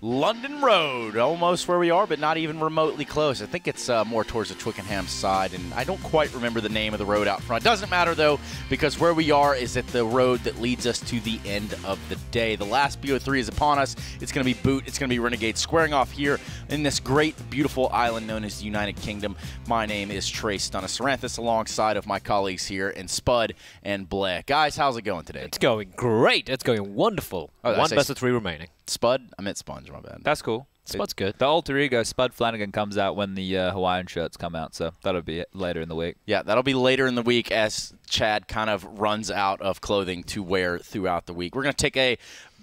London Road, almost where we are, but not even remotely close. I think it's more towards the Twickenham side, and I don't quite remember the name of the road out front. Doesn't matter, though, because where we are is at the road that leads us to the end of the day. The last BO3 is upon us. It's going to be Boot. It's going to be Renegades squaring off here in this great, beautiful island known as the United Kingdom. My name is Trey Stunnasaranthus, alongside of my colleagues here in Spud and Blair. Guys, how's it going today? It's going great. It's going wonderful. Oh, One best of 3 remaining. Spud? I meant Sponge, my bad. That's cool. Spud's good. The alter ego Spud Flanagan comes out when the Hawaiian shirts come out, so that'll be it later in the week. Yeah, that'll be later in the week as Chad kind of runs out of clothing to wear throughout the week. We're going to take a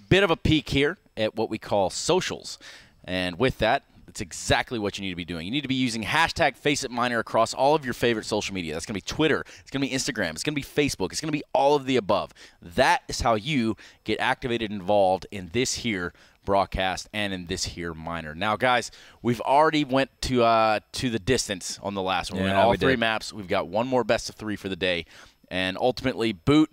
bit of a peek here at what we call socials. And with that, it's exactly what you need to be doing. You need to be using hashtag FACEITMiner across all of your favorite social media. That's going to be Twitter. It's going to be Instagram. It's going to be Facebook. It's going to be all of the above. That is how you get activated and involved in this here broadcast and in this here minor. Now, guys, we've already went to the distance on the last one. We went all 3 maps. We've got one more best of 3 for the day. And ultimately, Boot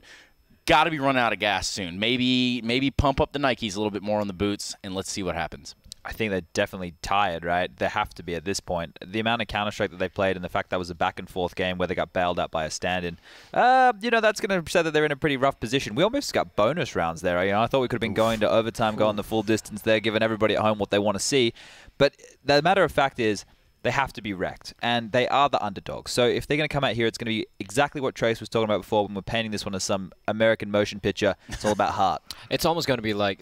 got to be running out of gas soon. Maybe pump up the Nikes a little bit more on the boots, and let's see what happens. I think they're definitely tired, right? They have to be at this point. The amount of Counter-Strike that they played and the fact that was a back-and-forth game where they got bailed out by a stand-in, that's going to say that they're in a pretty rough position. We almost got bonus rounds there. I thought we could have been going to overtime, going the full distance there, giving everybody at home what they want to see. But the matter of fact is, they have to be wrecked, and they are the underdogs. So if they're going to come out here, it's going to be exactly what Trace was talking about before when we're painting this one as some American motion picture. It's all about heart. It's almost going to be like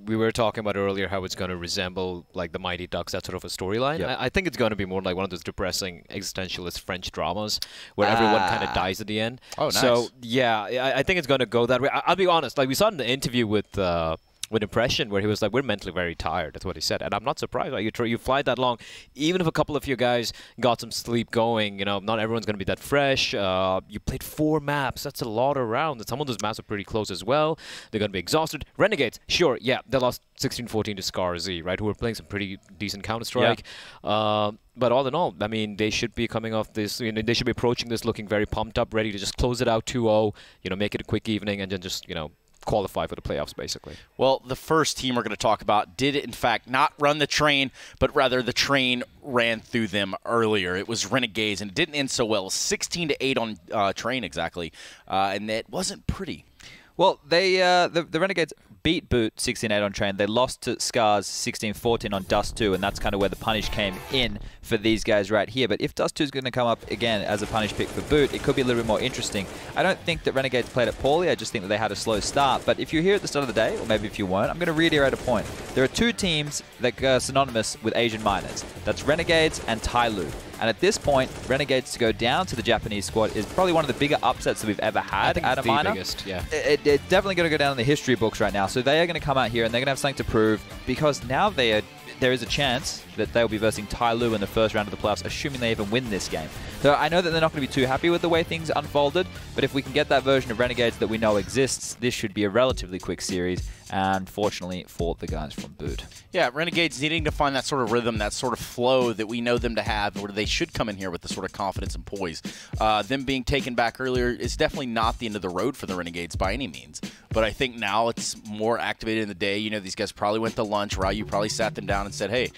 we were talking about earlier, how it's going to resemble like the Mighty Ducks, that sort of a storyline. Yep. I think it's going to be more like one of those depressing existentialist French dramas where everyone kind of dies at the end. Oh, nice. So, yeah, I think it's going to go that way. I'll be honest. Like we saw in the interview with Impression, where he was like, we're mentally very tired. That's what he said. And I'm not surprised. Like, you fly that long. Even if a couple of you guys got some sleep going, not everyone's going to be that fresh. You played 4 maps. That's a lot of rounds. And some of those maps are pretty close as well. They're going to be exhausted. Renegades, sure, yeah, they lost 16-14 to Scar Z, right, who were playing some pretty decent Counter-Strike. Yeah. But all in all, I mean, they should be coming off this, they should be approaching this looking very pumped up, ready to just close it out 2-0, make it a quick evening, and then just, qualify for the playoffs, basically. Well, the first team we're going to talk about did, in fact, not run the train, but rather the train ran through them earlier. It was Renegades, and it didn't end so well. 16-8 on train, exactly, and it wasn't pretty. Well, they the Renegades beat Boot 16-8 on train. They lost to Scars 16-14 on Dust 2, and that's kind of where the punish came in for these guys right here. But if Dust 2 is going to come up again as a punish pick for Boot, it could be a little bit more interesting. I don't think that Renegades played it poorly. I just think that they had a slow start. But if you're here at the start of the day, or maybe if you weren't, I'm going to reiterate a point. There are 2 teams that are synonymous with Asian minors. That's Renegades and Tyloo. And at this point, Renegades to go down to the Japanese squad is probably one of the bigger upsets that we've ever had at a minor. Biggest, yeah. It's definitely going to go down in the history books right now. So they are going to come out here and they're going to have something to prove, because now there is a chance that they'll be versing Tyloo in the first round of the playoffs, assuming they even win this game. So I know that they're not going to be too happy with the way things unfolded, but if we can get that version of Renegades that we know exists, this should be a relatively quick series, and fortunately for the guys from Boot. Yeah, Renegades needing to find that sort of rhythm, that sort of flow that we know them to have, where they should come in here with the sort of confidence and poise. Them being taken back earlier is definitely not the end of the road for the Renegades by any means, but I think now it's more activated in the day. These guys probably went to lunch, right? You probably sat them down and said, hey,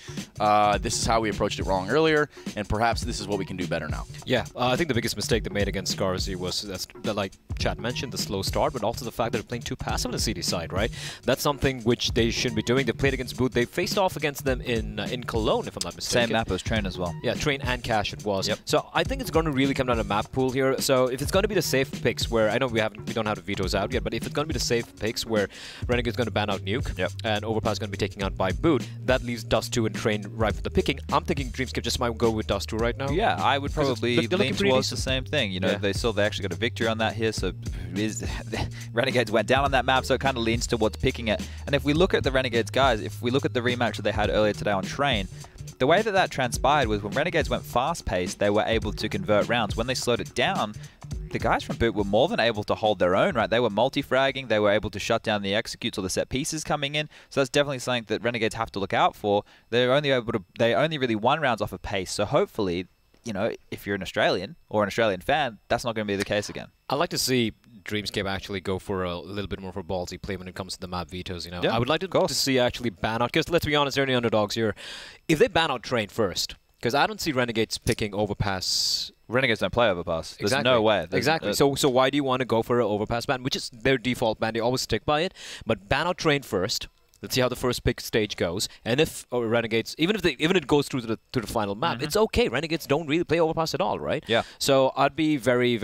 this is how we approached it wrong earlier, and perhaps this is what we can do better now. Yeah, I think the biggest mistake they made against Scarzy was, like Chad mentioned, the slow start, but also the fact that they're playing too passive on the CD side, right? That's something which they shouldn't be doing. They played against Boot. They faced off against them in Cologne, if I'm not mistaken. Same map as Train as well. Yeah, Train and Cash it was. Yep. So I think it's going to really come down to map pool here. So if it's going to be the safe picks, where I know we don't have the vetoes out yet, but if it's going to be the safe picks where Renegade's going to ban out Nuke, yep, and Overpass is going to be taken out by Boot, that leaves Dust 2 and Train right for the picking. I'm thinking Dreamscape just might go with Dust 2 right now. Yeah, I would probably lean towards the same thing. Yeah. They actually got a victory on that here, so Renegades went down on that map, so it kind of leans towards picking it. And if we look at the Renegades guys, if we look at the rematch that they had earlier today on Train, the way that transpired was when Renegades went fast-paced, they were able to convert rounds. When they slowed it down, the guys from Boot were more than able to hold their own, right? They were multi-fragging, they were able to shut down the executes or the set pieces coming in, so that's definitely something that Renegades have to look out for. They only really won rounds off of pace, so hopefully you know, if you're an Australian or an Australian fan, that's not going to be the case again. I'd like to see Dreamscape actually go for a little bit more of a ballsy play when it comes to the map vetoes, you know. Yeah, I would like to see actually ban out, because let's be honest, they're the underdogs here. If they ban out Train first, because I don't see Renegades picking Overpass. Renegades don't play Overpass. There's no way. Exactly. So why do you want to go for an Overpass ban, which is their default ban? They always stick by it. But ban out Train first. Let's see how the first pick stage goes, and if Renegades, even if it goes through to the final map, it's okay. Renegades don't really play Overpass at all, right? Yeah. So I'd be very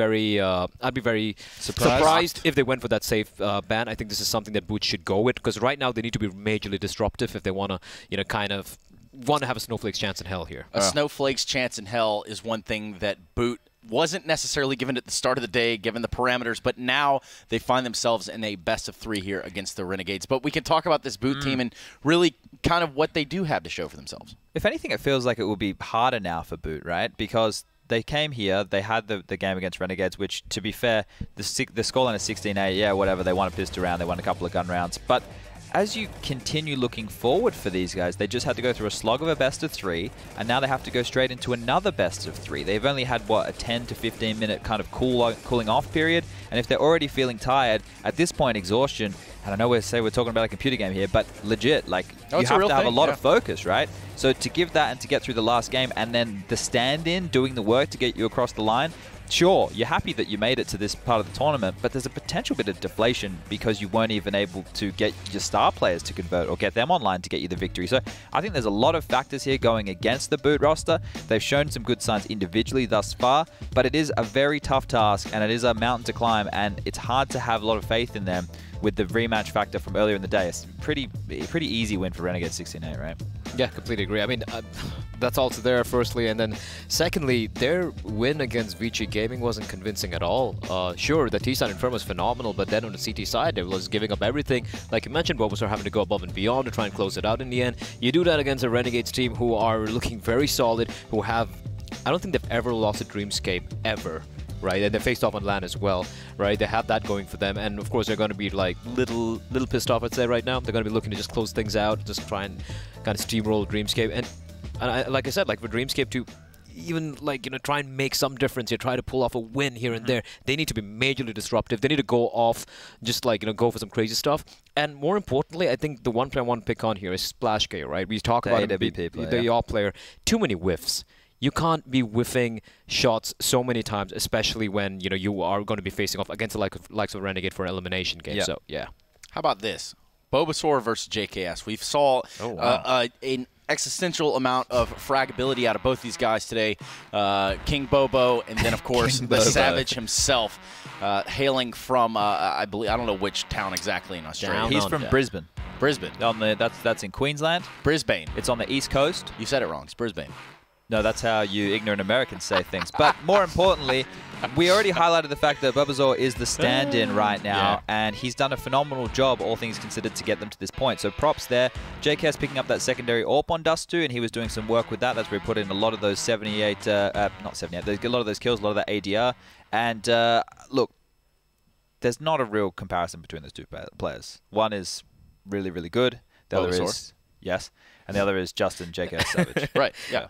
surprised if they went for that safe ban. I think this is something that BOOT should go with, because right now they need to be majorly disruptive if they want to, you know, kind of want to have a snowflake's chance in hell here. A snowflake's chance in hell is one thing that BOOT wasn't necessarily given at the start of the day, given the parameters, but now they find themselves in a best-of-3 here against the Renegades. But we can talk about this BOOT team and really kind of what they do have to show for themselves. If anything, it feels like it will be harder now for BOOT, right? Because they came here, they had the game against Renegades, which, to be fair, the scoreline is 16-8. Yeah, whatever. They won a pistol round. They won a couple of gun rounds. But as you continue looking forward for these guys, they just had to go through a slog of a best-of-3, and now they have to go straight into another best-of-3. They've only had, what, a 10 to 15-minute kind of cooling off period, and if they're already feeling tired, at this point, exhaustion, and I know we're talking about a computer game here, but legit, like, you have to have a lot of focus, right? So to give that and to get through the last game, and then the stand-in doing the work to get you across the line, sure, you're happy that you made it to this part of the tournament, but there's a potential bit of deflation because you weren't even able to get your star players to convert or get them online to get you the victory. So I think there's a lot of factors here going against the BOOT roster. They've shown some good signs individually thus far, but it is a very tough task and it is a mountain to climb, and it's hard to have a lot of faith in them with the rematch factor from earlier in the day. It's a pretty easy win for Renegades 16-8, right? Yeah, completely agree. I mean, that's also there, firstly. And then, secondly, their win against Vici Gaming wasn't convincing at all. Sure, the T-side Inferno was phenomenal, but then on the CT side, they was giving up everything. Like you mentioned, Bulbasaur having to go above and beyond to try and close it out in the end. You do that against a Renegades team who are looking very solid, who have... I don't think they've ever lost a Dreamscape, ever. Right, and they faced off on LAN as well, right? They have that going for them, and of course they're going to be like little pissed off, I'd say, right now. They're going to be looking to just close things out, just try and kind of steamroll Dreamscape, and like I said, like for Dreamscape to even like, you know, try and make some difference here, try to pull off a win here and there, they need to be majorly disruptive. They need to go off, just like, you know, go for some crazy stuff. And more importantly, I think the one player I want to pick on here is Splashgate, right? We talk about AWP player, the yaw player, too many whiffs. You can't be whiffing shots so many times, especially when, you know, you are going to be facing off against the likes of Renegade for an elimination game. Yeah. So, yeah. How about this? Bulbasaur versus JKS. We saw an existential amount of fragability out of both these guys today. King Bobo, and then, of course, the Savage himself, hailing from, I don't know which town exactly in Australia. He's from Brisbane. Brisbane. That's in Queensland. Brisbane. It's on the East Coast. You said it wrong. It's Brisbane. No, that's how you ignorant Americans say things. But more importantly, we already highlighted the fact that Bulbasaur is the stand-in right now, and he's done a phenomenal job, all things considered, to get them to this point. So props there. JKS picking up that secondary AWP on Dust2, and he was doing some work with that. That's where he put in a lot of those 78, not 78, a lot of those kills, a lot of that ADR. And look, there's not a real comparison between those two players. One is really, really good. The other is, yes. And the other is Justin JKS Savage. Right, yeah.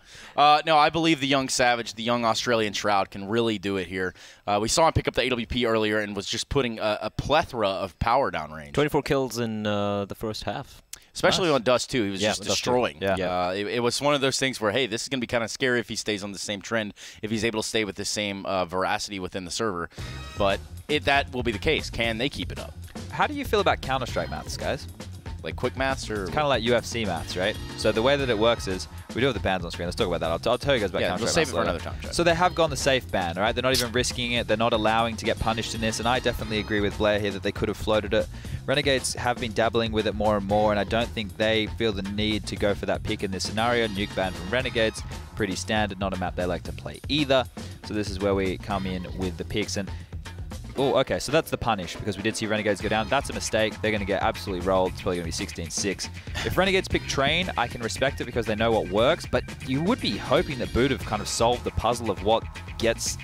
No, I believe the young Savage, the young Australian Shroud, can really do it here. We saw him pick up the AWP earlier and was just putting a plethora of power down range. 24 kills in the first half. Especially on Dust, too. He was just destroying. Yeah. It was one of those things where, hey, this is going to be kind of scary if he stays on the same trend, if he's able to stay with the same veracity within the server. But that will be the case. Can they keep it up? How do you feel about Counter-Strike maths, guys? Like quick maths, or it's kind of like UFC maths, right? So the way that it works is, we do have the bans on screen. Let's talk about that. I'll tell you guys about Counter-Strike. We'll save it for another time. So they have gone the safe ban, all right? They're not even risking it. They're not allowing to get punished in this. And I definitely agree with Blair here that they could have floated it. Renegades have been dabbling with it more and more, and I don't think they feel the need to go for that pick in this scenario. Nuke ban from Renegades, pretty standard, not a map they like to play either. So this is where we come in with the picks. And oh, okay, so that's the punish, because we did see Renegades go down. That's a mistake. They're going to get absolutely rolled. It's probably going to be 16-6. If Renegades pick Train, I can respect it because they know what works, but you would be hoping that BOOT have kind of solved the puzzle of what gets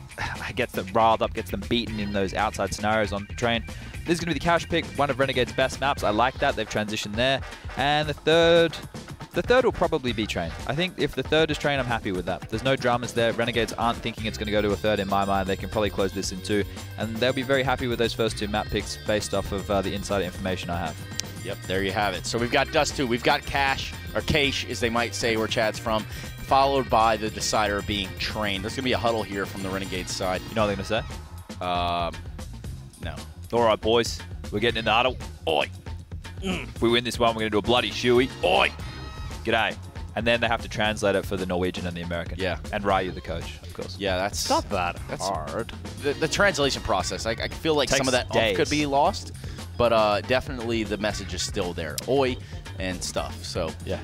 them riled up, gets them beaten in those outside scenarios on Train. This is going to be the cash pick, one of Renegade's best maps. I like that. They've transitioned there. And the third The third will probably be Train. I think if the third is Train, I'm happy with that. There's no dramas there. Renegades aren't thinking it's going to go to a third in my mind. They can probably close this in 2. And they'll be very happy with those first 2 map picks based off of the insider information I have. Yep, there you have it. So we've got Dust 2. We've got Cash, or Cache, as they might say where Chad's from, followed by the decider being Train. There's going to be a huddle here from the Renegades side. You know what they're going to say? No. All right, boys. We're getting in the huddle. Oi. If we win this one, we're going to do a bloody shoey. Oi. G'day. And then they have to translate it for the Norwegian and the American. Yeah. And Ryu, the coach, of course. Yeah, that's Not that that's hard. The translation process. I feel like Takes some of that days. could be lost, but definitely the message is still there. Oi and stuff. So Yeah.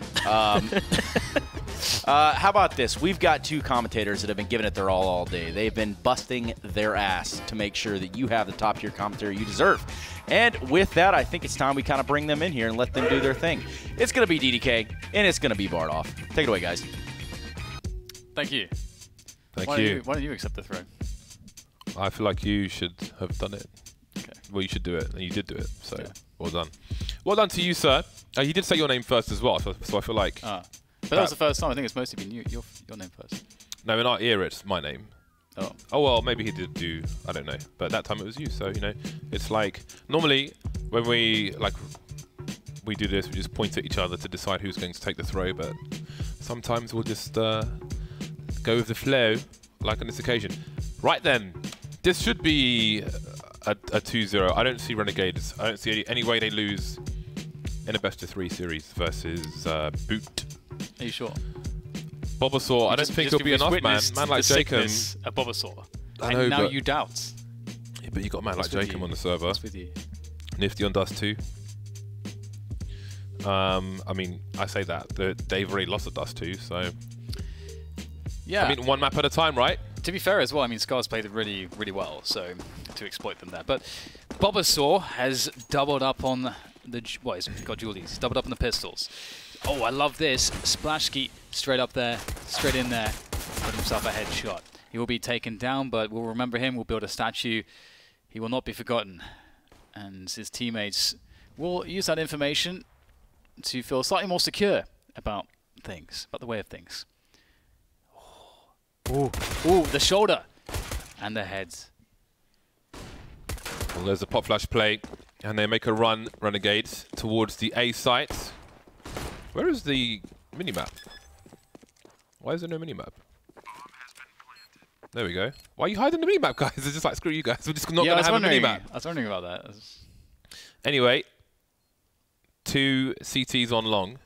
how about this? We've got 2 commentators that have been giving it their all day. They've been busting their ass to make sure that you have the top-tier commentary you deserve. And with that, I think it's time we kind of bring them in here and let them do their thing. It's going to be DDK, and it's going to be Bardoff. Take it away, guys. Thank you. Thank Why you. don't you accept the throw? I feel like you should have done it. Okay. Well, you should do it, and you did do it. So, Yeah. well done. Well done to you, sir. You did say your name first as well, so I feel like... But that was the first time. I think it's mostly been your name first. No, in our era, it's my name. Oh. Oh, well, maybe he did do... I don't know. But that time it was you, so, you know, it's like... Normally, when we do this, we just point at each other to decide who's going to take the throw, but sometimes we'll just go with the flow, like on this occasion. Right then, this should be a 2-0. I don't see Renegades. I don't see any way they lose in a best-of-3 series versus Boot. Are you sure? Bobasaur, I don't think he'll be enough, man. Man like Jacob. A Bobasaur. I know, And now but- you doubt. Yeah, but you got a man like What's with Jacob you? on the server. What's with you? Nifty on Dust 2. I mean, I say that. They've already lost at Dust 2, so... Yeah. I mean, 1 map at a time, right? To be fair as well, I mean, Scar's played it really, really well, so to exploit them there. But Bobasaur has doubled up on the... Well, he's got Julies. He's doubled up on the pistols. Oh, I love this. Splash Ski straight up there, straight in there. Put himself a headshot. He will be taken down, but we'll remember him. We'll build a statue. He will not be forgotten. And his teammates will use that information to feel slightly more secure about things, about the way of things. Ooh, the shoulder and the heads. Well, there's a pop flash play, and they make a run, Renegades, towards the A site. Where is the minimap? Why is there no minimap? There we go. Why are you hiding the minimap, guys? It's just like, screw you guys. We're just not going to have a minimap. I was wondering about that. Anyway, 2 CTs on long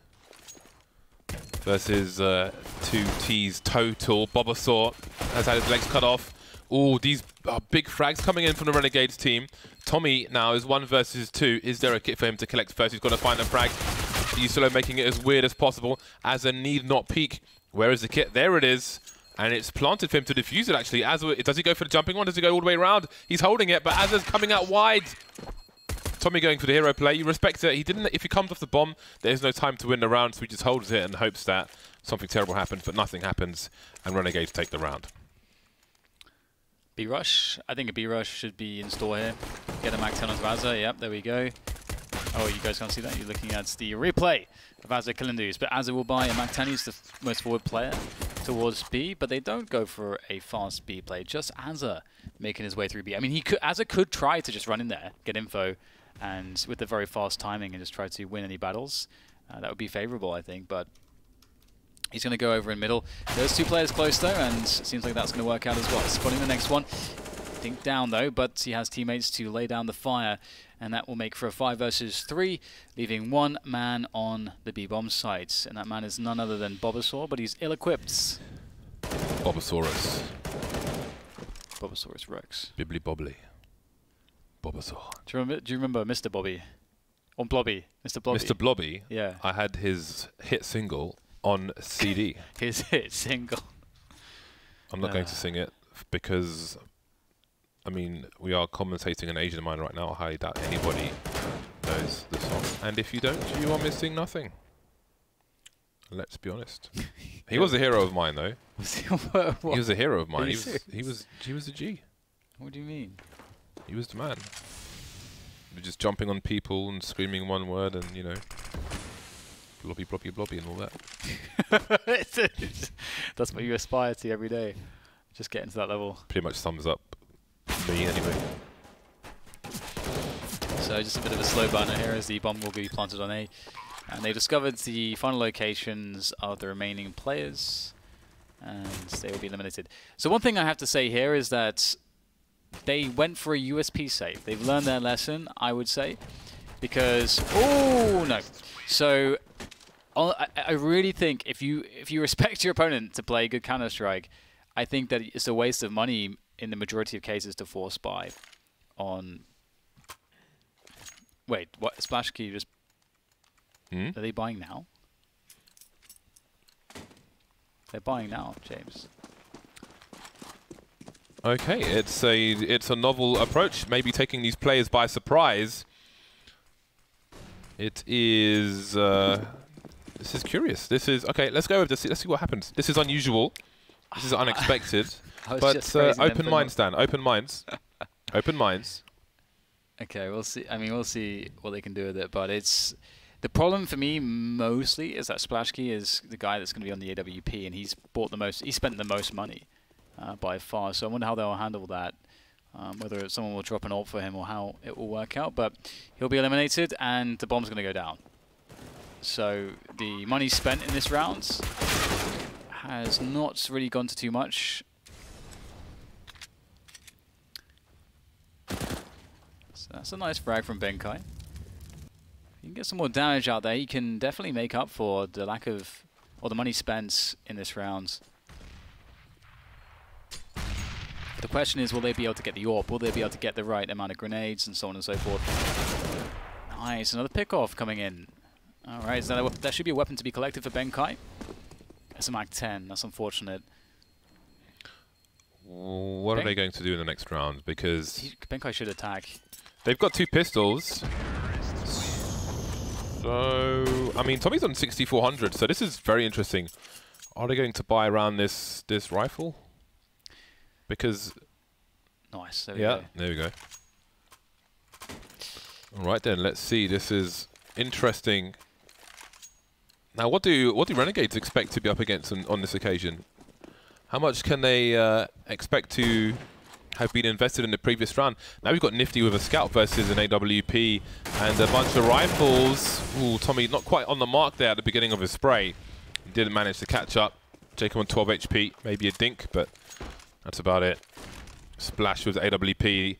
versus 2 Ts total. Bobasaur has had his legs cut off. Ooh, these are big frags coming in from the Renegades team. Tommy now is 1 versus 2. Is there a kit for him to collect first? He's got to find a frag. Yusolo making it as weird as possible as a need not peek. Where is the kit? There it is. And it's planted for him to defuse it, actually. Does he go for the jumping one? Does he go all the way around? He's holding it, but Azza's coming out wide. Tommy going for the hero play. You respect it. He didn't. If he comes off the bomb, there's no time to win the round, so he just holds it and hopes that something terrible happens, but nothing happens, and Renegades take the round. B-Rush. I think a B-Rush should be in store here. Get a Mac 10 onto Azza. Yep, there we go. Oh, you guys can't see that. You're looking at the replay of Azza Kilindus. But Azza will buy a Mac 10. He's the most forward player towards B, but they don't go for a fast B play. Just Azza making his way through B. I mean, Azza could try to just run in there, get info, and with the very fast timing and just try to win any battles. That would be favorable, I think, but he's going to go over in middle. There's 2 players close, though, and it seems like that's going to work out as well. Spotting the next one. I think down, though, but he has teammates to lay down the fire, and that will make for a 5 versus 3, leaving 1 man on the B-bomb site. And that man is none other than Bobasaur, but he's ill-equipped. Bobasaurus. Bobasaurus Rex. Bibbly bobbly. Bobasaur. Do you remember Mr. Bobby? Or Blobby? Mr. Blobby. Mr. Blobby. Yeah. I had his hit single on CD. His hit single. I'm not going to sing it because, I mean, we are commentating an Asian mine right now. I highly doubt anybody knows the song. And if you don't, you are missing nothing. Let's be honest. He was a hero of mine, though. What? He was a hero of mine. Are He you was a G. What do you mean? He was the man. Just jumping on people and screaming one word, and you know, blobby, blobby, blobby, and all that. That's what you aspire to every day. Just getting to that level. Pretty much sums up me anyway. So just a bit of a slow burner here as the bomb will be planted on A. And they discovered the final locations of the remaining players. And they will be eliminated. So one thing I have to say here is that they went for a USP save. They've learned their lesson, I would say. Because, oh no. So I really think if you respect your opponent to play good Counter-Strike, I think that it's a waste of money in the majority of cases to force buy on... Wait, what? Splash Key just... Are they buying now? They're buying now, James. Okay, it's a novel approach, maybe taking these players by surprise. It is... this is curious. This is... Okay, let's go with this. Let's see what happens. This is unusual. This is unexpected. But open minds, Dan. Open minds. Open minds. Okay, we'll see. I mean, we'll see what they can do with it. But it's... The problem for me mostly is that Splashkey is the guy that's going to be on the AWP, and he's bought the most. He spent the most money by far. So I wonder how they'll handle that. Whether someone will drop an ult for him or how it will work out. But he'll be eliminated, and the bomb's going to go down. So the money spent in this round has not really gone to too much. So that's a nice frag from Benkai. If you can get some more damage out there, he can definitely make up for the lack of, or the money spent in this round. But the question is, will they be able to get the AWP? Will they be able to get the right amount of grenades and so on and so forth? Nice, another pick-off coming in. Alright, so that should be a weapon to be collected for Benkai. It's a Mag 10, that's unfortunate. What are they going to do in the next round? Because Benkai should attack. They've got 2 pistols. So, I mean, Tommy's on 6400, so this is very interesting. Are they going to buy around this rifle? Because... Nice, there we go. There we go. Alright then, let's see. This is interesting. Now, what do Renegades expect to be up against on this occasion? How much can they expect to have been invested in the previous round? Now we've got Nifty with a scout versus an AWP and a bunch of rifles. Ooh, Tommy not quite on the mark there at the beginning of his spray. He didn't manage to catch up. Jacob on 12 HP, maybe a dink, but that's about it. Splash with AWP.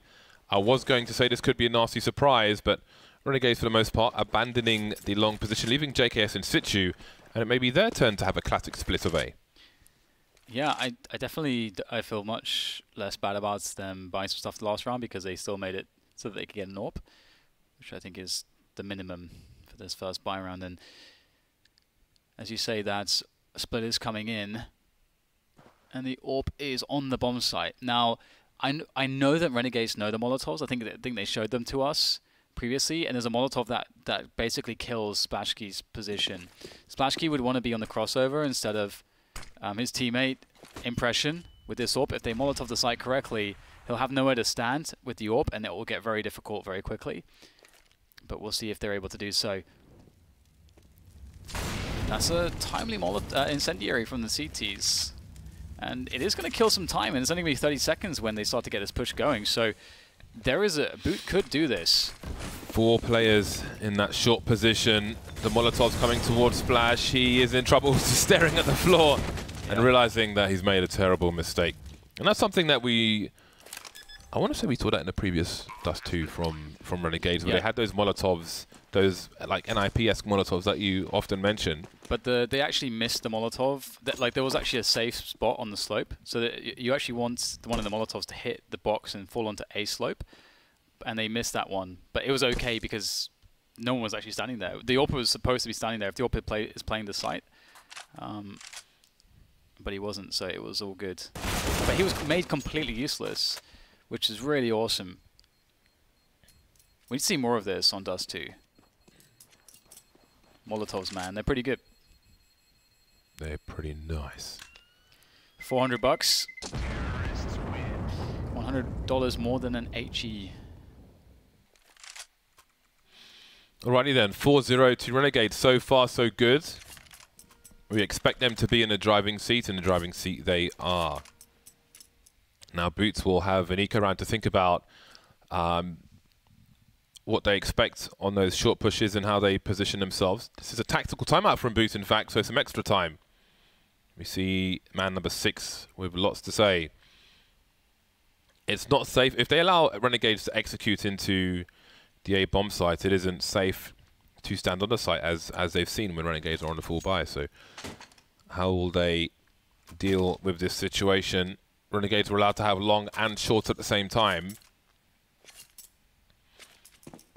I was going to say this could be a nasty surprise, but Renegades, for the most part, abandoning the long position, leaving JKS in situ, and it may be their turn to have a classic split of A. Yeah, I definitely feel much less bad about them buying some stuff the last round because they still made it so that they could get an AWP, which I think is the minimum for this first buy round. And as you say, that split is coming in, and the AWP is on the bomb site. Now, I know that Renegades know the Molotovs. I think they showed them to us previously, and there's a Molotov that basically kills Splashkey's position. Splashkey would want to be on the crossover instead of his teammate Impression with this AWP. If they Molotov the site correctly, he'll have nowhere to stand with the AWP, and it will get very difficult very quickly. But we'll see if they're able to do so. That's a timely incendiary from the CTs. And it is going to kill some time, and it's only going to be 30 seconds when they start to get this push going. So there is Boot could do this. 4 players in that short position. The Molotov's coming towards Splash. He is in trouble, staring at the floor and realizing that he's made a terrible mistake. And that's something that I want to say we saw that in the previous Dust 2 from Renegades, where they had those Molotovs, those like NIP-esque Molotovs that you often mention. But they actually missed the Molotov. There was actually a safe spot on the slope, so that you actually want one of the Molotovs to hit the box and fall onto a slope, and they missed that one. But it was okay because no one was actually standing there. The AWP was supposed to be standing there if the AWP is playing the site, but he wasn't, so it was all good. But he was made completely useless, which is really awesome. We need to see more of this on Dust 2. Molotovs, man, they're pretty good. They're pretty nice. $400. $100 more than an HE. Alrighty then, 4-0 to Renegades. So far, so good. We expect them to be in the driving seat, and the driving seat they are. Now, Boots will have an eco round to think about what they expect on those short pushes and how they position themselves. This is a tactical timeout from Boots, in fact, so some extra time. We see man number 6 with lots to say. It's not safe. If they allow Renegades to execute into the A bomb site, it isn't safe to stand on the site as they've seen when Renegades are on the full buy. So how will they deal with this situation? Renegades were allowed to have long and short at the same time.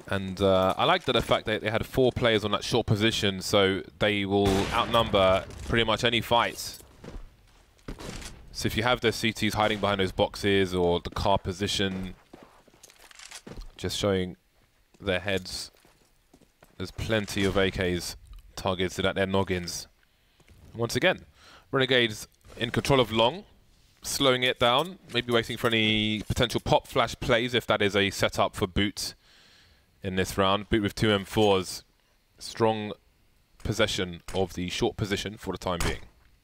And I like the fact that they had 4 players on that short position, so they will outnumber pretty much any fight. So if you have the CTs hiding behind those boxes or the car position, just showing their heads, there's plenty of AKs targeted at their noggins. Once again, Renegades in control of long, slowing it down, maybe waiting for any potential pop flash plays if that is a setup for Boot in this round. Boot with 2 M4s, strong possession of the short position for the time being.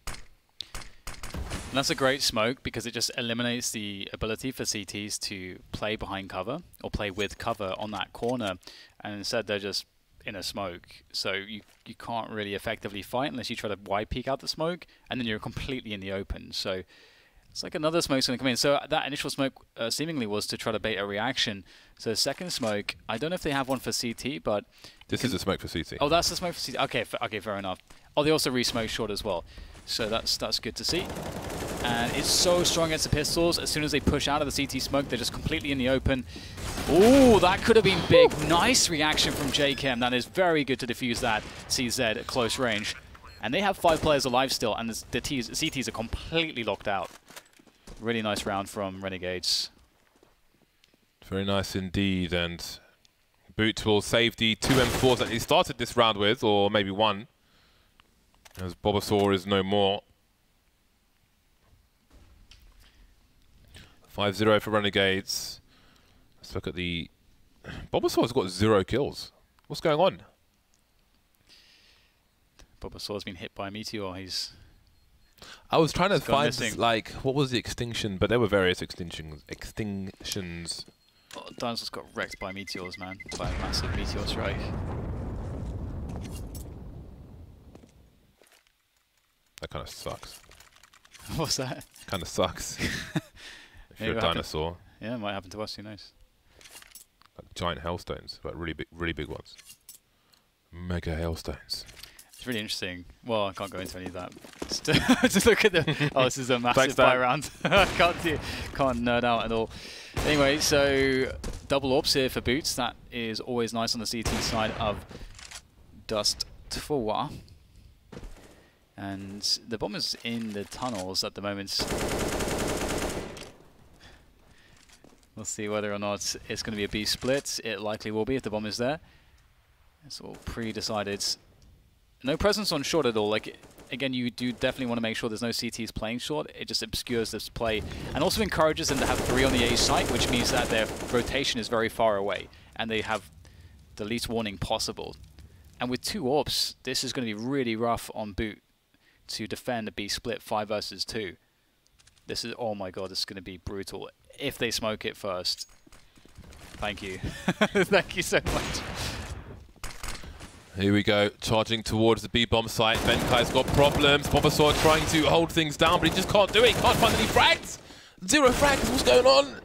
And that's a great smoke because it just eliminates the ability for CTs to play behind cover or play with cover on that corner, and instead they're just in a smoke. So you can't really effectively fight unless you try to wide peek out the smoke, and then you're completely in the open. So it's like another smoke's going to come in. So that initial smoke seemingly was to try to bait a reaction. So second smoke, I don't know if they have one for CT, but... This is a smoke for CT. Oh, that's the smoke for CT. Okay, okay, fair enough. Oh, they also re-smoke short as well. So that's good to see. And it's so strong against the pistols. As soon as they push out of the CT smoke, they're just completely in the open. Ooh, that could have been big. Nice reaction from JChem. That is very good to defuse that CZ at close range. And they have 5 players alive still, and the CTs are completely locked out. Really nice round from Renegades. Very nice indeed, and Boot will save the 2 M4s that he started this round with, or maybe 1, as Bobasaur is no more. 5-0 for Renegades. Let's look at the... Bobasaur's got 0 kills. What's going on? Bobasaur's been hit by a meteor. He's... I was trying to find, missing. like, what was the extinction? But there were various extinctions. Oh, Dinosaur's got wrecked by meteors, man. By a massive meteor strike. That kind of sucks. What's that? Kind of sucks. If you're a dinosaur. Yeah, it might happen to us, who knows. Like giant hailstones, but really big ones. Mega hailstones. It's really interesting. Well, I can't go into any of that. Just look at the... Oh, this is a massive buy round. I can't nerd out at all. Anyway, so double orbs here for Boots. That is always nice on the CT side of Dust4. And the bomb is in the tunnels at the moment. We'll see whether or not it's going to be a B split. It likely will be if the bomb is there. It's all pre-decided. No presence on short at all. Like, again, you do definitely want to make sure there's no CTs playing short. It just obscures this play and also encourages them to have 3 on the A site, which means that their rotation is very far away and they have the least warning possible. And with 2 orbs, this is going to be really rough on Boot to defend a B split 5 versus 2. This is, oh my god, this is going to be brutal if they smoke it first. Thank you. Thank you so much. Here we go, charging towards the B bomb site. Benkai's got problems. Bobasaur trying to hold things down, but he just can't do it. He can't find any frags. 0 frags. What's going on?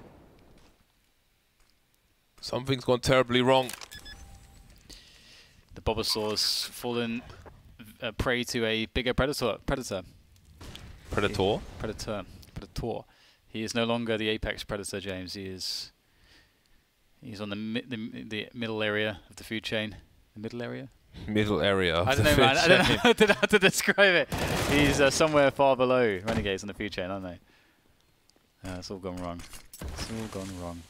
Something's gone terribly wrong. The Bobasaur's fallen prey to a bigger predator. Predator? Predator. He is no longer the apex predator, James. He's on the middle area of the food chain. The middle area? Middle area of I don't the know, food man. chain. I don't know how to describe it. He's somewhere far below Renegades on the food chain, aren't they? It's all gone wrong. It's all gone wrong.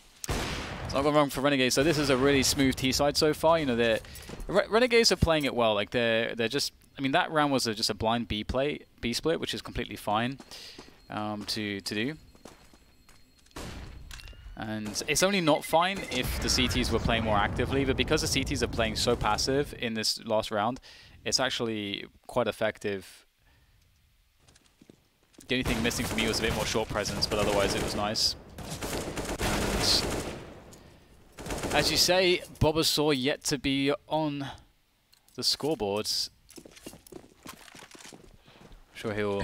It's all gone wrong for Renegades. So this is a really smooth T side so far. You know, Renegades are playing it well. Like they're just. I mean, that round was just a blind B split, which is completely fine to do. And it's only not fine if the CTs were playing more actively, but because the CTs are playing so passive in this last round, it's actually quite effective. The only thing missing for me was a bit more short presence, but otherwise it was nice. And as you say, Bobasaur yet to be on the scoreboards. I'm sure he'll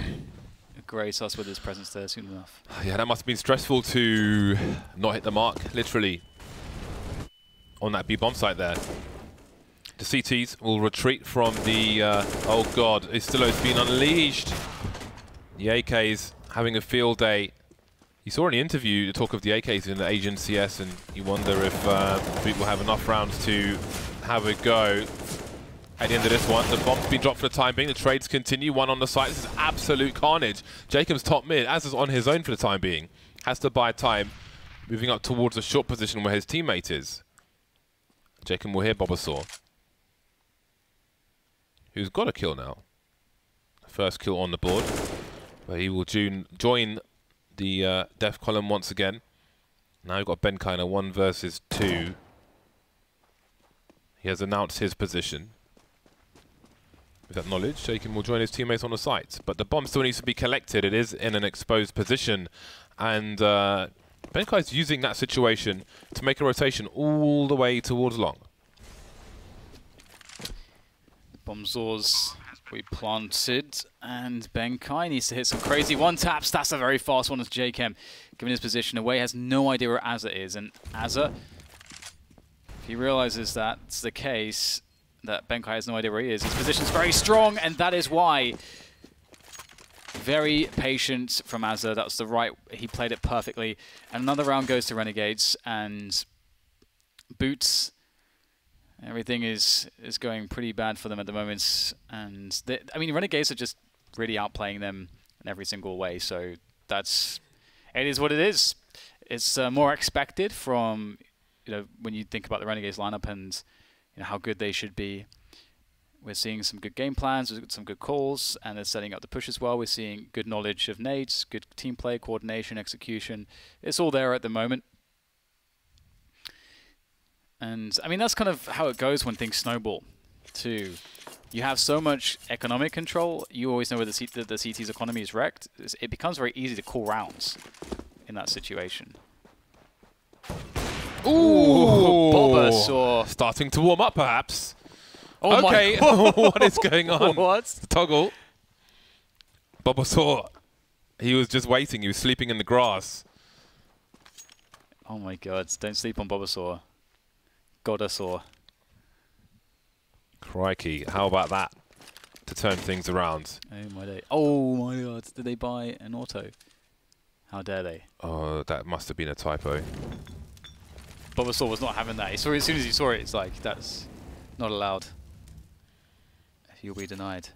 grace us with his presence there soon enough. Yeah, that must have been stressful to not hit the mark, literally, on that B bomb site there. The CTs will retreat from the... oh god, Istilo's been unleashed. The AKs having a field day. You saw in the interview the talk of the AKs in the Asian CS, and you wonder if Boot will have enough rounds to have a go. At the end of this one, the bomb's been dropped for the time being. The trades continue. One on the site. This is absolute carnage. Jacob's top mid, as is on his own for the time being, has to buy time, moving up towards a short position where his teammate is. Jacob will hear Bobasaur, who's got a kill now. First kill on the board, where he will join the death column once again. Now we've got Benkainer 1 versus 2. He has announced his position. With that knowledge, Shaken will join his teammates on the site. But the bomb still needs to be collected. It is in an exposed position. And Benkai is using that situation to make a rotation all the way towards long. Bombsaws we planted, and Benkai needs to hit some crazy one-taps. That's a very fast one as J-Chem, given his position away, has no idea where Azza is. And Azza, if he realizes that's the case, that Benkai has no idea where he is, his position's very strong, and that is why. Very patient from Azza. That's the right, he played it perfectly. And another round goes to Renegades, and Boots, everything is going pretty bad for them at the moment. And I mean, Renegades are just really outplaying them in every single way. So it is what it is. It's more expected from, when you think about the Renegades lineup and how good they should be. We're seeing some good game plans, some good calls, and they're setting up the push as well. We're seeing good knowledge of nades, good team play, coordination, execution. It's all there at the moment. And, I mean, that's kind of how it goes when things snowball, too. You have so much economic control, you always know where the CT's economy is wrecked. It becomes very easy to call rounds in that situation. Ooh! Bobasaur. Starting to warm up, perhaps. Oh okay, what is going on? What? Toggle. Bobasaur. He was just waiting. He was sleeping in the grass. Oh my god, don't sleep on Bobasaur. Godasaur. Crikey, how about that to turn things around? Oh my day. Oh my god, did they buy an auto? How dare they? Oh, that must have been a typo. Bobasaur was not having that. He saw it, as soon as he saw it, it's like, that's not allowed. You'll be denied.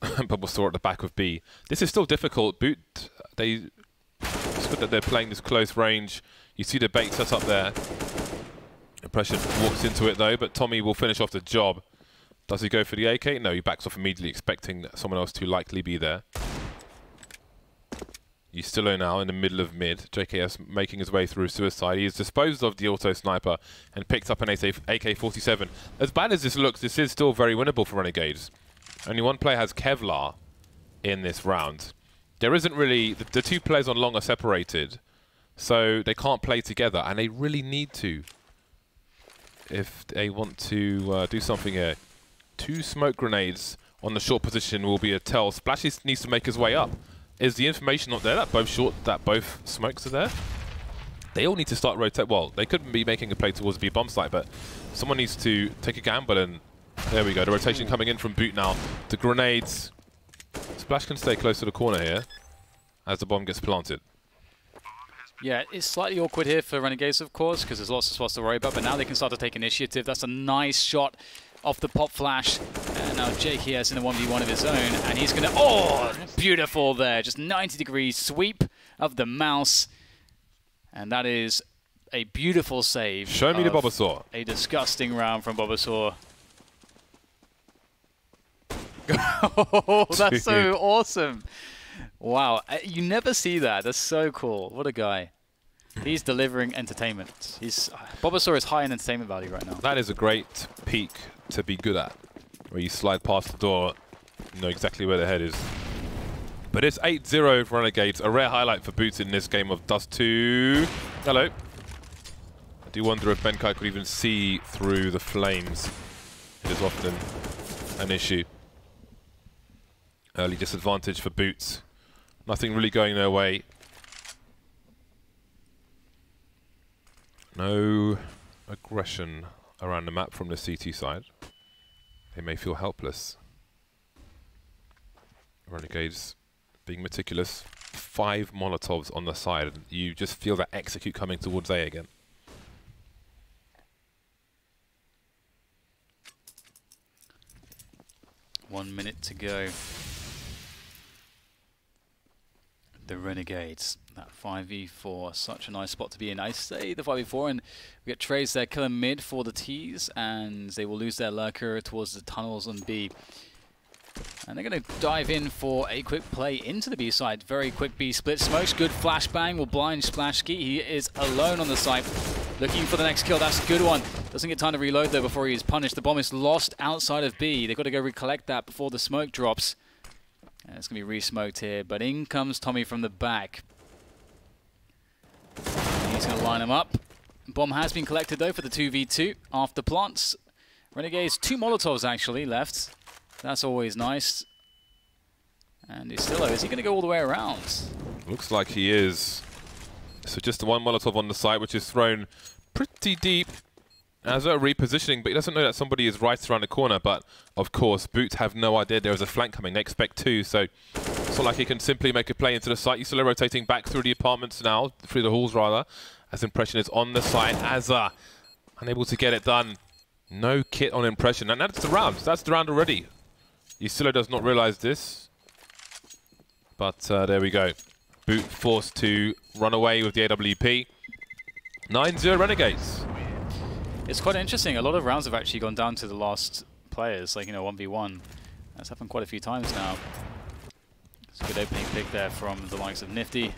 Bobasaur at the back of B. This is still difficult. Boot, it's good that they're playing this close range. You see the bait set up there. Impression walks into it though, but Tommy will finish off the job. Does he go for the AK? No, he backs off immediately, expecting someone else to likely be there. Yustilo now in the middle of mid. JKS making his way through suicide. He has disposed of the auto sniper and picked up an AK-47. As bad as this looks, this is still very winnable for Renegades. Only one player has Kevlar in this round. There isn't really... The two players on long are separated, so they can't play together, and they really need to if they want to do something here. 2 smoke grenades on the short position will be a tell. Splashy needs to make his way up. Is the information not there that both smokes are there? They all need to start rotate. Well, they couldn't be making a play towards the bomb site, but someone needs to take a gamble, and there we go. The rotation coming in from Boot now. The grenades. Splash can stay close to the corner here as the bomb gets planted. Yeah, it's slightly awkward here for Renegades, of course, because there's lots of spots to worry about, but now they can start to take initiative. That's a nice shot off the pop flash. And now JKS in a 1v1 of his own, and he's going to... Oh, beautiful there. Just 90-degree sweep of the mouse. And that is a beautiful save. Show me the Bobasaur. A disgusting round from Bobasaur. Oh, that's so awesome. Wow, you never see that. That's so cool. What a guy. He's delivering entertainment. Bulbasaur is high in entertainment value right now. That is a great peak to be good at, where you slide past the door, you know exactly where the head is. But it's 8-0 for Renegades, a rare highlight for Boots in this game of Dust 2. Hello. I do wonder if Benkai could even see through the flames. It is often an issue. Early disadvantage for Boots. Nothing really going their way. No aggression around the map from the CT side. They may feel helpless. Renegades being meticulous. 5 Molotovs on the side. You just feel that execute coming towards A again. One minute to go. The Renegades. That 5v4, such a nice spot to be in. I say the 5v4, and we get Trace there killing mid for the T's, and they will lose their lurker towards the tunnels on B. And they're going to dive in for a quick play into the B side. Very quick B split. Smokes, good flashbang will blind Splashski. He is alone on the site, looking for the next kill. That's a good one. Doesn't get time to reload though before he is punished. The bomb is lost outside of B. They've got to go recollect that before the smoke drops. And it's going to be re-smoked here, but in comes Tommy from the back. He's going to line him up. Bomb has been collected though for the 2v2 after plants. Renegades, 2 Molotovs actually left. That's always nice. And Istillo, is he going to go all the way around? Looks like he is. So just the 1 Molotov on the site, which is thrown pretty deep as a repositioning, but he doesn't know that somebody is right around the corner. But of course, Boots have no idea there is a flank coming. They expect 2, so it's not like he can simply make a play into the site. Istillo rotating back through the apartments now, through the halls rather, as Impression is on the site. Azza unable to get it done. No kit on Impression, and that's the round. That's the round already. Istillo does not realize this, but there we go. Boot forced to run away with the AWP. 9-0 Renegades. It's quite interesting. A lot of rounds have actually gone down to the last players, like, 1v1. That's happened quite a few times now. It's a good opening pick there from the likes of Nifty.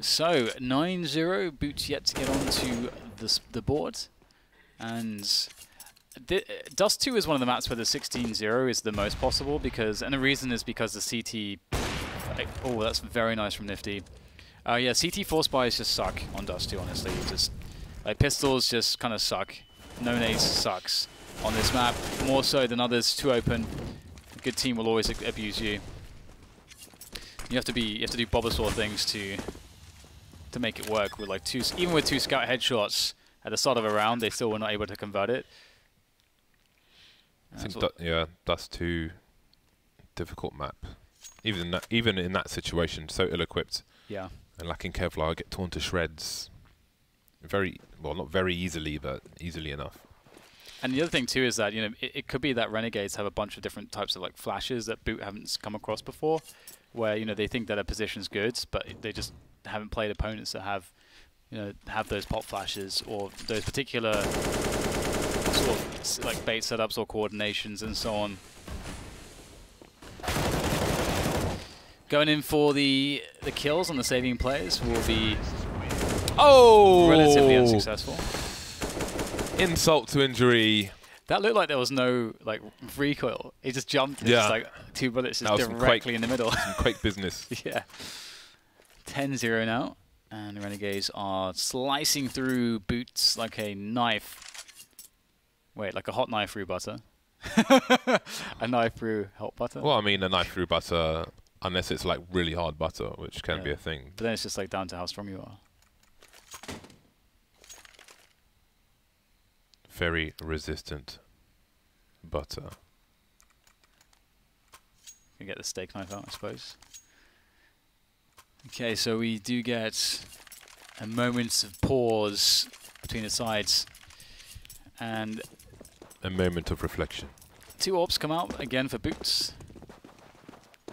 So, 9-0. Boots yet to get onto the board. And Dust 2 is one of the maps where the 16-0 is the most possible, because, and the reason is because the CT, oh, that's very nice from Nifty. Yeah, CT force buys just suck on Dust 2, honestly. Just, like, pistols just kind of suck. No nades sucks on this map, more so than others. Too open. A good team will always abuse you. You have to do Bulbasaur things to make it work. With like even with 2 scout headshots at the start of a round, they still were not able to convert it. I think yeah, Dust 2 difficult map. Even in that situation, so ill-equipped. Yeah. And lacking Kevlar, get torn to shreds. Very well, not very easily, but easily enough. And the other thing too is that it could be that Renegades have a bunch of different types of like flashes that Boot haven't come across before, where they think that a position's good, but they just haven't played opponents that have have those pop flashes or those particular sort of like bait setups or coordinations and so on. Going in for the kills on the saving plays will be relatively unsuccessful. Insult to injury. That looked like there was no like recoil. He just jumped and just like 2 bullets just directly in the middle. Some Quake business. Yeah. 10-0 now. And the Renegades are slicing through Boots like a knife. Wait, like a hot knife through butter? A knife through hot butter? Well, I mean a knife through butter, unless it's like really hard butter, which can be a thing. But then it's just like down to how strong you are. Very resistant butter. Can get the steak knife out, I suppose. Okay, so we do get a moment of pause between the sides. And a moment of reflection. 2 AWPs come out again for Boots.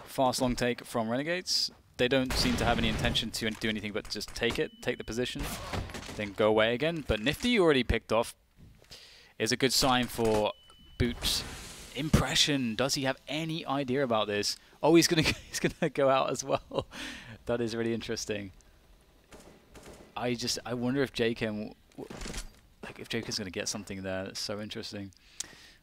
Fast long take from Renegades. They don't seem to have any intention to do anything but just take the position, then go away again. But Nifty already picked off. Is a good sign for Boots. Impression. Does he have any idea about this? Oh, he's gonna go out as well. That is really interesting. I wonder if JK, like if JK's going to get something there. That's so interesting.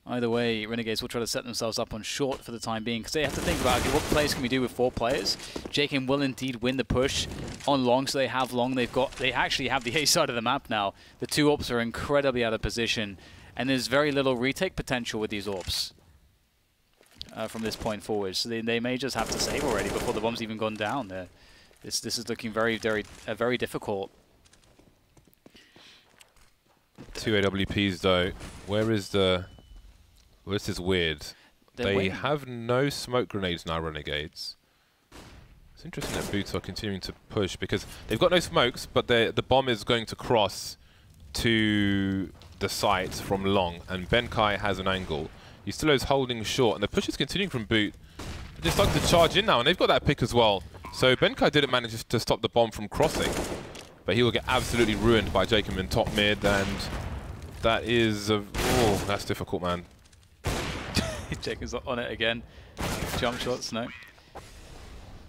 Either way, Renegades will try to set themselves up on short for the time being, because they have to think about, okay, what plays can we do with 4 players? JK will indeed win the push on long, so they have long. They actually have the A side of the map now. The 2 AWPs are incredibly out of position, and there's very little retake potential with these AWPs from this point forward. So they may just have to save already before the bomb's even gone down there. This is looking very difficult. 2 AWPs though. Where is the... Well, this is weird. They have no smoke grenades now, Renegades. It's interesting that Boots are continuing to push because they've got no smokes, but the bomb is going to cross to the site from long, and Benkai has an angle. He still is holding short, and the push is continuing from Boot. They're just starting to charge in now, and they've got that pick as well. So Benkai didn't manage to stop the bomb from crossing, but he will get absolutely ruined by Jacob in top mid, and that is oh, that's difficult, man. Jacob's on it again. Jump shots, no.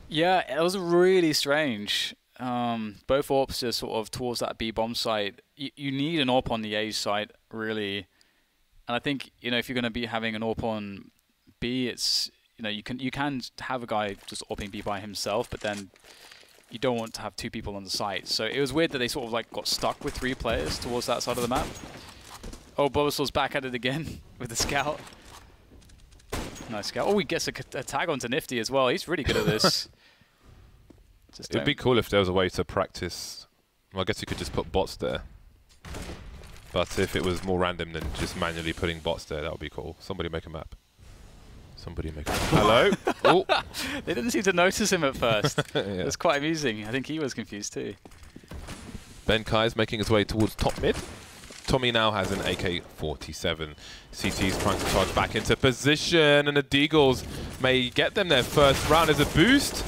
Yeah, it was really strange. Both AWPs are sort of towards that B bomb site. You need an AWP on the A site, really. And I think, you know, if you're going to be having an AWP on B, it's, you know, you can have a guy just AWPing B by himself, but then you don't want to have 2 people on the site. So it was weird that they sort of like got stuck with 3 players towards that side of the map. Oh, Bulbasaur's back at it again with the scout. Nice scout. Oh, he gets a tag onto Nifty as well. He's really good at this. It'd be cool if there was a way to practice. Well, I guess you could just put bots there. But if it was more random than just manually putting bots there, that would be cool. Somebody make a map. Somebody make a map. Hello? Oh. They didn't seem to notice him at first. Yeah. It was quite amusing. I think he was confused too. Benkai making his way towards top mid. Tommy now has an AK-47. CT's trying to charge back into position, and the Deagles may get them their first round as a boost.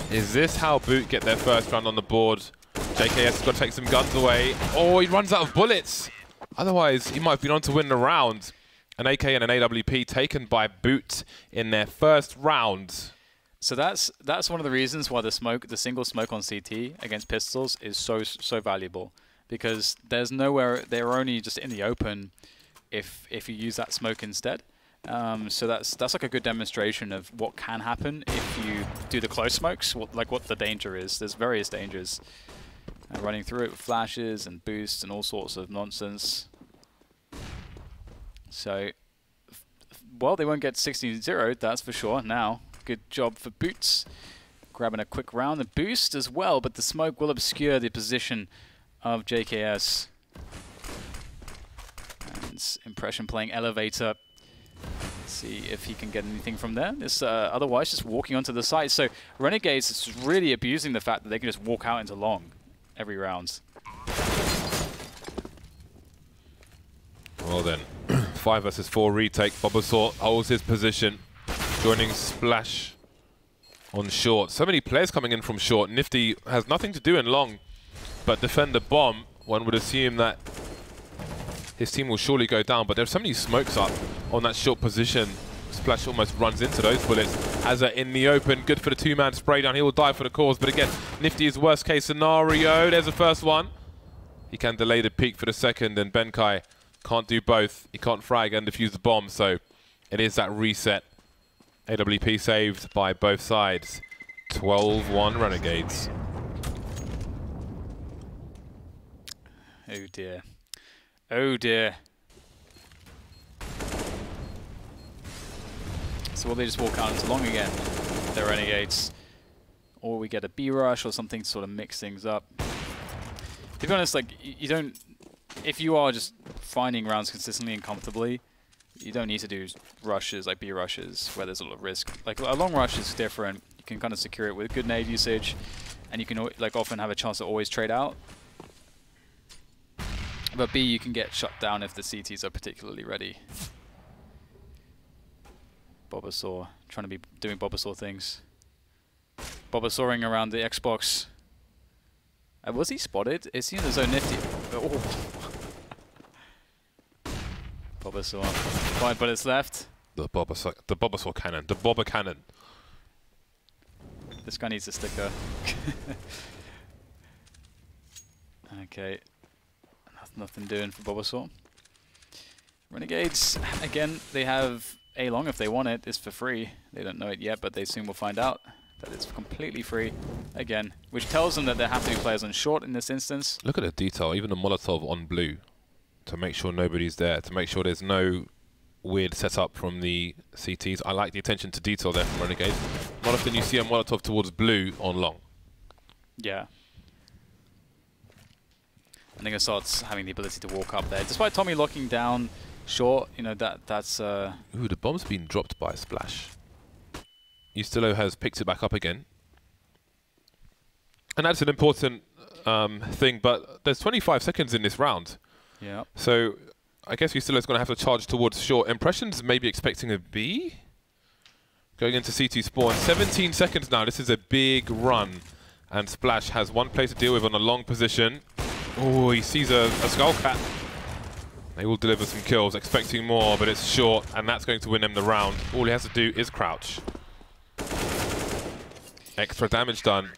Is this how Boot get their first round on the board? JKS has got to take some guns away. Oh, he runs out of bullets. Otherwise, he might have been on to win the round. An AK and an AWP taken by Boot in their first round. So that's one of the reasons why the single smoke on CT against pistols is so valuable. Because there's nowhere, they're only just in the open if you use that smoke instead. So that's like a good demonstration of what can happen if you do the close smokes, what the danger is. There's various dangers. Running through it with flashes and boosts and all sorts of nonsense. So, well, they won't get 16-0, that's for sure now. Good job for Boots. Grabbing a quick round. The boost as well, but the smoke will obscure the position of JKS. And Impression playing Elevator. Let's see if he can get anything from there. This otherwise just walking onto the site. So Renegades is really abusing the fact that they can just walk out into long every round. Well then, 5 versus 4 retake. Bulbasaur holds his position, joining Splash on short. So many players coming in from short. Nifty has nothing to do in long, but defend the bomb. One would assume that his team will surely go down, but there's so many smokes up on that short position. Splash almost runs into those bullets. Hazza in the open, good for the 2-man spray down. He will die for the cause, but again, Nifty is worst case scenario. There's the first one. He can delay the peak for the second, and Benkai can't do both. He can't frag and defuse the bomb, so it is that reset. AWP saved by both sides. 12-1 Renegades. Oh dear. Oh dear. So will they just walk out into long again? The Renegades. Or we get a B rush or something to sort of mix things up. To be honest, like, you don't... If you are just finding rounds consistently and comfortably, you don't need to do rushes, like B rushes, where there's a lot of risk. Like, a long rush is different. You can kind of secure it with good nade usage, and you can, like, often have a chance to always trade out. But B, you can get shut down if the CTs are particularly ready. Bulbasaur, trying to be doing Bulbasaur things. Bulbasauring around the Xbox. Was he spotted? Is he in the zone nifty? Oh. Bulbasaur. 5 bullets left. The Bulbasaur cannon. The Boba cannon. This guy needs a sticker. Okay. Nothing doing for Bulbasaur. Renegades, again, they have A-Long if they want it. It's for free. They don't know it yet, but they soon will find out that it's completely free. Again, which tells them that there have to be players on short in this instance. Look at the detail, even the Molotov on blue, to make sure nobody's there, to make sure there's no weird setup from the CTs. I like the attention to detail there from Renegades. Not often you see a Molotov towards blue on long. Yeah. I think Assault's having the ability to walk up there. Despite Tommy locking down short, you know, that's... Ooh, the bomb's been dropped by Splash. Ustilo has picked it back up again. And that's an important thing, but there's 25 seconds in this round. Yeah. So I guess Ustilo's going to have to charge towards short. Impressions maybe expecting a B? Going into CT spawn. 17 seconds now. This is a big run. And Splash has one play to deal with on a long position. Oh, he sees a Skullcat. They will deliver some kills, expecting more, but it's short, and that's going to win them the round. All he has to do is crouch. Extra damage done,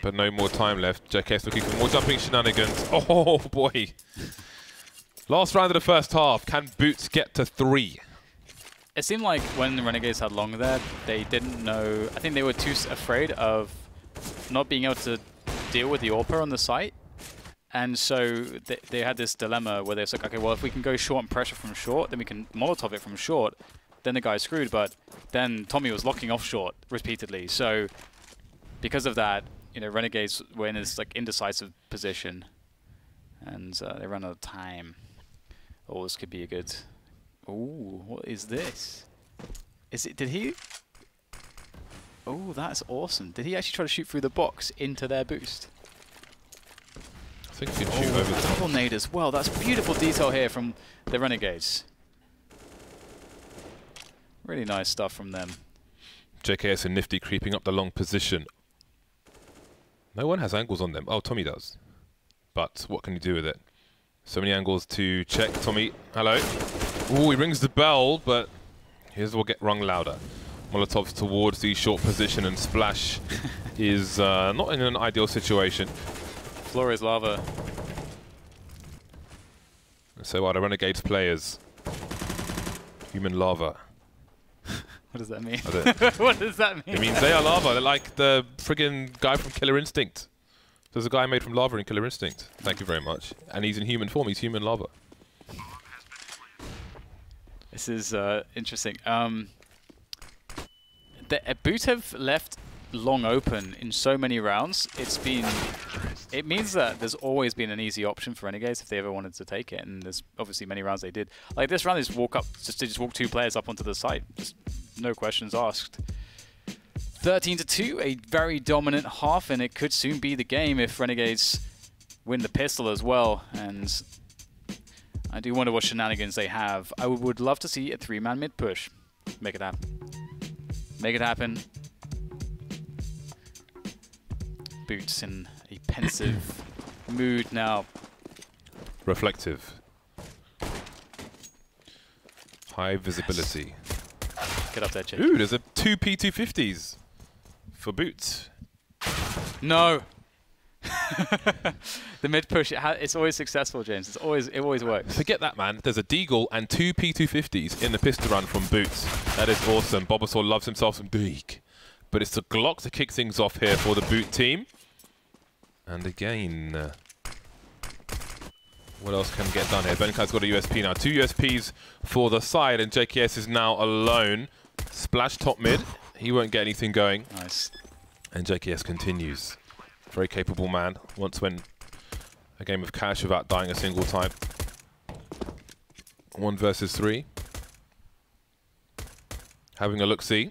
but no more time left. JKS looking for more jumping shenanigans. Oh, boy. Last round of the first half. Can Boots get to 3? It seemed like when the Renegades had long there, they didn't know... I think they were too afraid of not being able to deal with the AWPer on the site. And so they had this dilemma where they're like, okay, well, if we can go short and pressure from short, then we can Molotov it from short. Then the guy's screwed, but then Tommy was locking off short repeatedly. So because of that, you know, Renegades were in this like indecisive position. And they ran out of time. Oh, this could be a good... Ooh, what is this? Is it... Did he... Oh, that's awesome. Did he actually try to shoot through the box into their boost? I think he can shoot over the top. Double nade as well. That's beautiful detail here from the Renegades. Really nice stuff from them. JKS and Nifty creeping up the long position. No one has angles on them. Oh, Tommy does. But what can you do with it? So many angles to check. Tommy, hello. Ooh, he rings the bell, but here's what get rung louder. Molotov's towards the short position, and Splash is not in an ideal situation. Floor is lava. So are the Renegades players. Human lava. What does that mean? What What does that mean? It means they are lava. They're like the friggin' guy from Killer Instinct. There's a guy made from lava in Killer Instinct. Thank you very much. And he's in human form. He's human lava. This is interesting. The Boot have left long open in so many rounds. It means that there's always been an easy option for Renegades if they ever wanted to take it, and there's obviously many rounds they did. Like this round, they just walk 2 players up onto the site, just no questions asked. 13-2, a very dominant half, and it could soon be the game if Renegades win the pistol as well. And I do wonder what shenanigans they have. I would love to see a 3-man mid push. Make it happen. Make it happen. Boots in a pensive mood now. Reflective. High visibility. Get up there, Jake. Ooh, there's a 2 P250s for Boots. No. The mid push, it's always successful, James. It always works. Forget that, man. There's a Deagle and 2 P250s in the pistol run from Boots. That is awesome. Bulbasaur loves himself some Deag. But it's the Glock to kick things off here for the Boot team. And again, what else can get done here? Benkai's got a USP now. 2 USPs for the side, and JKS is now alone. Splash top mid. He won't get anything going. Nice. And JKS continues. Very capable man. Once went a game of cash without dying a single time. 1 versus 3. Having a look-see.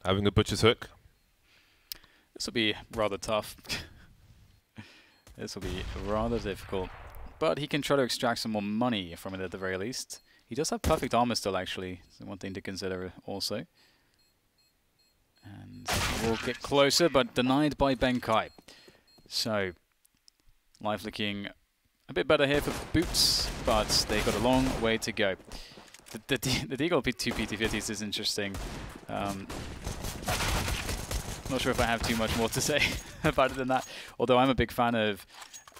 Having a butcher's hook. This will be rather tough. This will be rather difficult. But he can try to extract some more money from it at the very least. He does have perfect armor still, actually. So one thing to consider also. And we'll get closer, but denied by Benkai. So, life looking a bit better here for Boots, but they got a long way to go. The Deagle P2 PT50s is interesting. Not sure if I have too much more to say about it than that. Although I'm a big fan of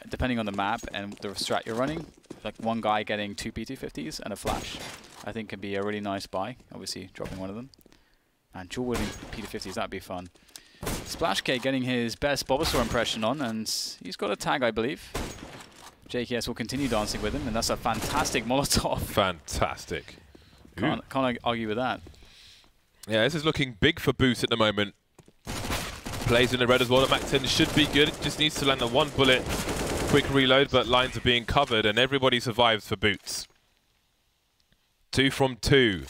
depending on the map and the strat you're running, like one guy getting 2 P250s and a flash, I think can be a really nice buy. Obviously, dropping one of them. And dual wielding P250s, that'd be fun. Splash K getting his best Bulbasaur impression on, and he's got a tag, I believe. JKS will continue dancing with him, and that's a fantastic Molotov. Fantastic. Can't argue with that. Yeah, this is looking big for Boost at the moment. Plays in the red as well. The Mac 10 should be good. It just needs to land the one bullet. Quick reload, but lines are being covered, and everybody survives for Boots. 2 from 2.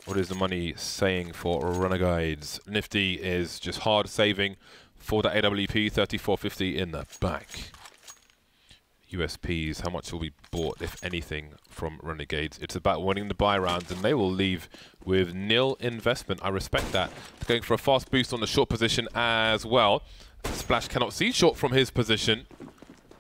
What is the money saying for Renegades? Nifty is just hard saving for the AWP, 34.50 in the back. USPs, how much will be bought, if anything, from Renegades? It's about winning the buy rounds, and they will leave with nil investment. I respect that. Going for a fast boost on the short position as well. Splash cannot see short from his position.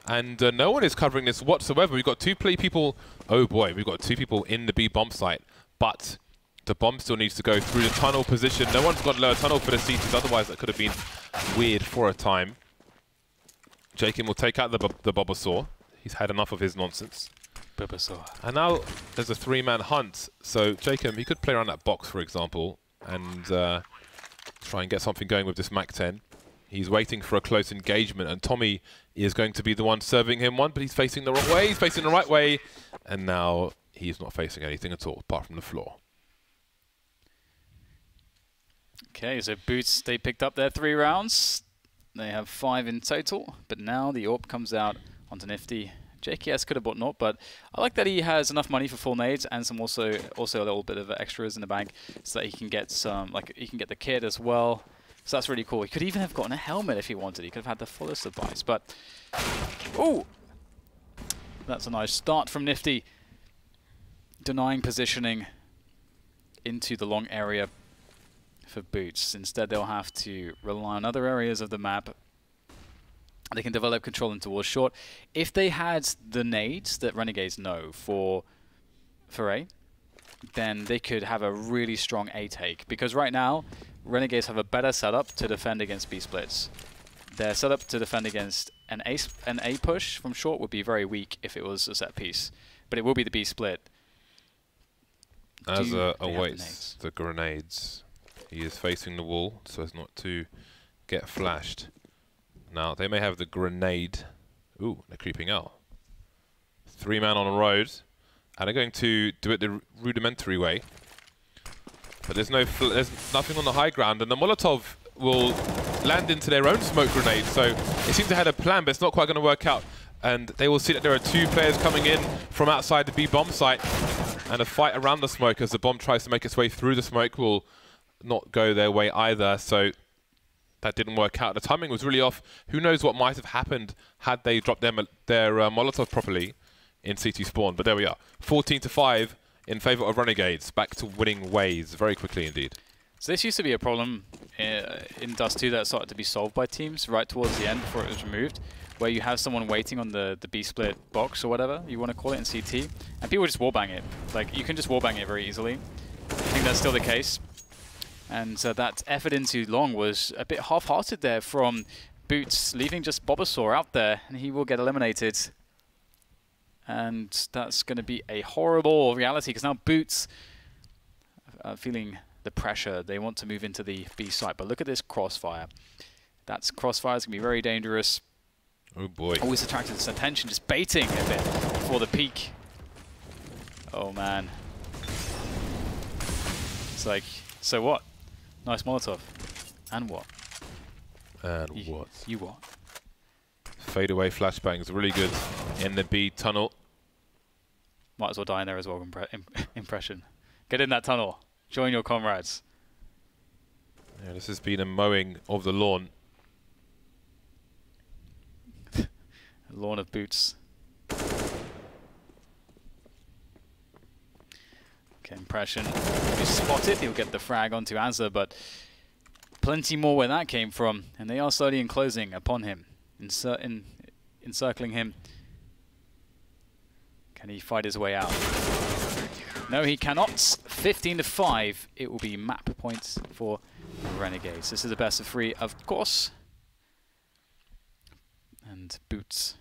And no one is covering this whatsoever. We've got 2 people. Oh boy, we've got 2 people in the B bomb site. But the bomb still needs to go through the tunnel position. No one's got lower tunnel for the CTs, otherwise that could have been weird for a time. Jakin will take out the Bulbasaur. He's had enough of his nonsense. Bulbasaur. And now there's a 3-man hunt. So Jacob, he could play around that box, for example, and try and get something going with this Mac 10. He's waiting for a close engagement, and Tommy is going to be the one serving him one, but he's facing the wrong way. He's facing the right way, and now he's not facing anything at all, apart from the floor. Okay, so Boots, they picked up their 3 rounds. They have 5 in total, but now the AWP comes out onto Nifty. JKS could have bought naught, but I like that he has enough money for full nades and some also a little bit of extras in the bank, so that he can get some, like he can get the kit as well. So that's really cool. He could even have gotten a helmet if he wanted. He could have had the fullest of buys, but ooh, that's a nice start from Nifty, denying positioning into the long area for Boots. Instead, they'll have to rely on other areas of the map. They can develop control in towards short. If they had the nades that Renegades know for A, then they could have a really strong A take. Because right now, Renegades have a better setup to defend against B splits. Their setup to defend against an A push from short would be very weak if it was a set piece. But it will be the B split. As awaits the grenades, he is facing the wall so as not to get flashed. Now, they may have the grenade. Ooh, they're creeping out. 3-man on the road. And they're going to do it the rudimentary way. But there's nothing on the high ground. And the Molotov will land into their own smoke grenade. So it seems they had a plan, but it's not quite going to work out. And they will see that there are 2 players coming in from outside the B bomb site. And a fight around the smoke as the bomb tries to make its way through the smoke will not go their way either. So that didn't work out. The timing was really off. Who knows what might have happened had they dropped their Molotov properly in CT spawn. But there we are. 14-5 in favor of Renegades. Back to winning ways very quickly indeed. So this used to be a problem in Dust 2 that started to be solved by teams right towards the end before it was removed, where you have someone waiting on the B-split box or whatever you want to call it in CT, and people just wallbang it. Like, you can just wallbang it very easily. I think that's still the case. And that effort into long was a bit half-hearted there from Boots, leaving just Bulbasaur out there, and he will get eliminated. And that's going to be a horrible reality, because now Boots are feeling the pressure. They want to move into the B site, but look at this crossfire. That's crossfire is going to be very dangerous. Oh boy. Always attracted this attention, just baiting a bit before the peak. Oh man. It's like, so what? Nice Molotov. And what? And what? You what? Fade away flashbangs, really good in the B tunnel. Might as well die in there as well, impression. Get in that tunnel. Join your comrades. Yeah, this has been a mowing of the lawn. Lawn of Boots. Okay, impression. If he's spotted, he'll get the frag onto Azza, but plenty more where that came from. And they are slowly enclosing upon him, encircling him. Can he fight his way out? No, he cannot. 15-5. It will be map points for Renegades. This is the best of 3, of course. And and Boots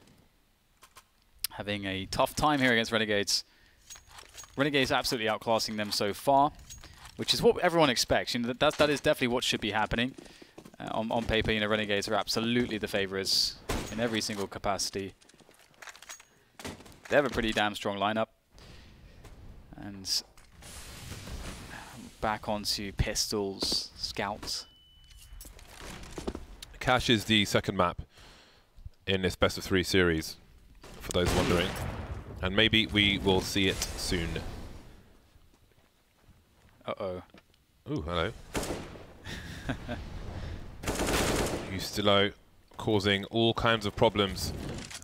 having a tough time here against Renegades. Renegades absolutely outclassing them so far, which is what everyone expects. You know, that is definitely what should be happening. On paper, you know, Renegades are absolutely the favorites in every single capacity. They have a pretty damn strong lineup. And back onto Pistols, Scouts. Cache is the second map in this best of 3 series, for those wondering. And maybe we will see it soon. Uh-oh. Ooh, hello. Ustilo causing all kinds of problems.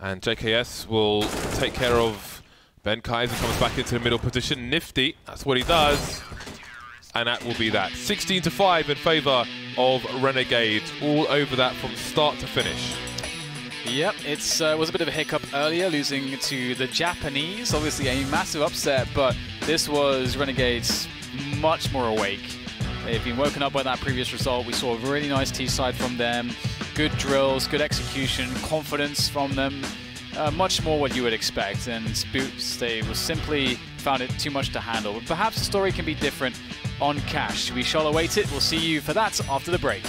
And JKS will take care of Ben Kaiser, comes back into the middle position. Nifty, that's what he does. And that will be that. 16-5 in favor of Renegades. All over that from start to finish. Yep, it was a bit of a hiccup earlier, losing to the Japanese. Obviously a massive upset, but this was Renegades much more awake. They've been woken up by that previous result. We saw a really nice T-side from them. Good drills, good execution, confidence from them. Much more what you would expect. And Boots, they was simply found it too much to handle. But perhaps the story can be different on Cache. We shall await it. We'll see you for that after the break.